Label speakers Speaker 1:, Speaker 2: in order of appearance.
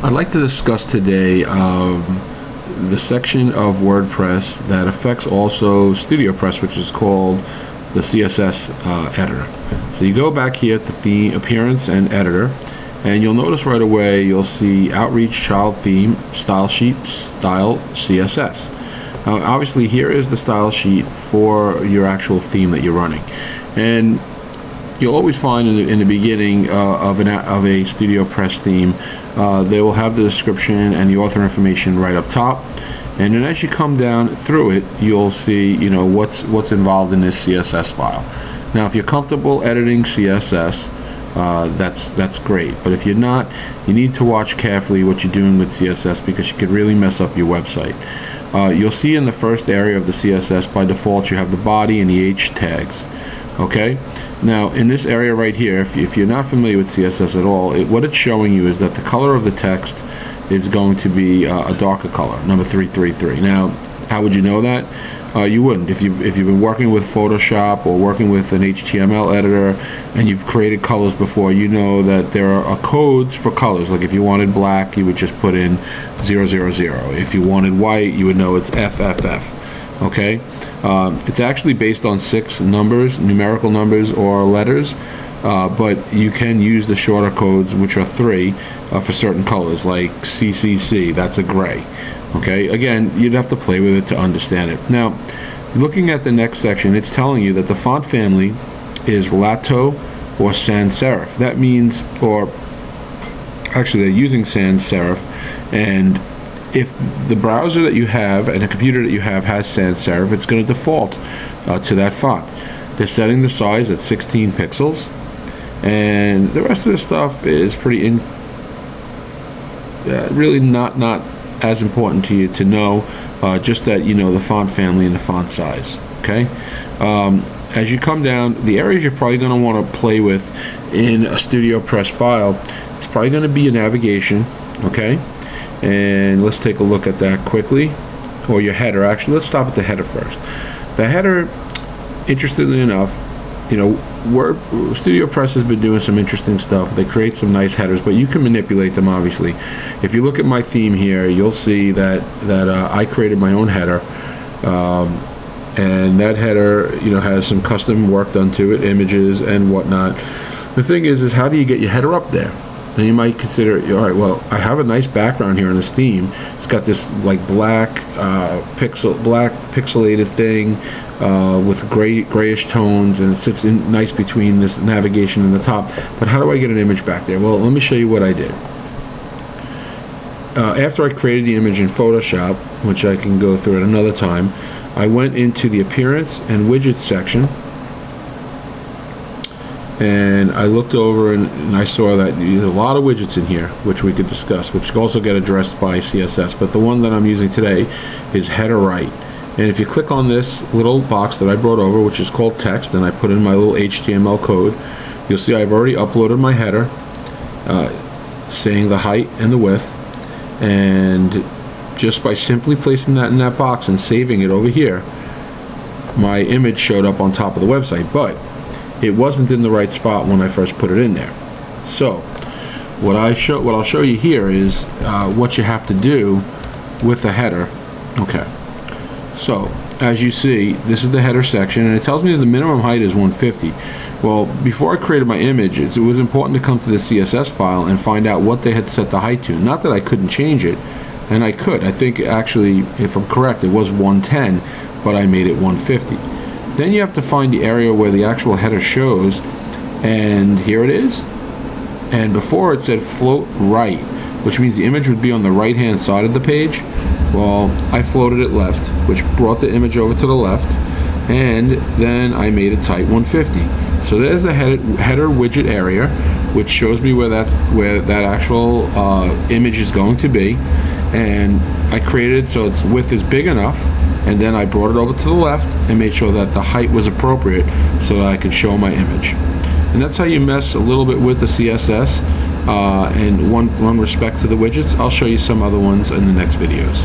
Speaker 1: I'd like to discuss today the section of WordPress that affects also StudioPress, which is called the CSS Editor. So you go back here to the Appearance and Editor, and you'll notice right away you'll see Outreach, Child Theme, Style Sheet, Style, CSS. Obviously here is the style sheet for your actual theme that you're running, and you'll always find in the beginning of a StudioPress theme, they will have the description and the author information right up top, and then as you come down through it, you'll see what's involved in this CSS file. Now, if you're comfortable editing CSS, that's great. But if you're not, you need to watch carefully what you're doing with CSS, because you could really mess up your website. You'll see in the first area of the CSS, by default, you have the body and the H tags. Okay, now in this area right here, if you're not familiar with CSS at all, what it's showing you is that the color of the text is going to be a darker color, number 333. Now, how would you know that? You wouldn't. If you've been working with Photoshop or working with an HTML editor and you've created colors before, you know that there are codes for colors. Like if you wanted black, you would just put in 000. If you wanted white, you would know it's FFF. Okay? It's actually based on 6 numbers, numerical numbers or letters, but you can use the shorter codes, which are 3, for certain colors, like CCC. That's a gray. Okay, again, you'd have to play with it to understand it. Now, looking at the next section, it's telling you that the font family is Lato or sans serif. That means, or actually they're using sans serif, and if the browser that you have and the computer that you have has sans serif, it's going to default to that font. They're setting the size at 16 pixels, and the rest of the stuff is pretty really not as important to you to know, just that you know the font family and the font size. Okay, as you come down, the areas you're probably going to want to play with in a StudioPress file is probably going to be your navigation. Okay, and let's take a look at that quickly, or your header. Actually, let's stop at the header first. The header, interestingly enough, StudioPress has been doing some interesting stuff. They create some nice headers, but you can manipulate them, obviously. If you look at my theme here, you'll see that I created my own header, and that header has some custom work done to it, images and whatnot. The thing is how do you get your header up there? And you might consider, all right, well, I have a nice background here in this theme. It's got this like black pixelated thing with grayish tones, and it sits in nice between this navigation and the top. But how do I get an image back there? Well, let me show you what I did. After I created the image in Photoshop, which I can go through at another time, I went into the Appearance and Widgets section, and I looked over and I saw that there's a lot of widgets in here, which we could discuss, which also get addressed by CSS. But the one that I'm using today is header right. And if you click on this little box that I brought over, which is called text, and I put in my little HTML code, you'll see I've already uploaded my header, saying the height and the width, and just by simply placing that in that box and saving it over here, my image showed up on top of the website. But it wasn't in the right spot when I first put it in there. So what I'll show you here is what you have to do with the header. Okay, so as you see, this is the header section, and it tells me that the minimum height is 150. Well, before I created my image, it was important to come to the CSS file and find out what they had set the height to. Not that I couldn't change it, and I could. I think actually, if I'm correct, it was 110, but I made it 150. Then you have to find the area where the actual header shows, and here it is. And before it said float right, which means the image would be on the right hand side of the page. Well, I floated it left, which brought the image over to the left, and then I made its height 150. So there's the header widget area, which shows me where that actual image is going to be, and I created it so its width is big enough. And then I brought it over to the left and made sure that the height was appropriate so that I could show my image. And that's how you mess a little bit with the CSS in one respect to the widgets. I'll show you some other ones in the next videos.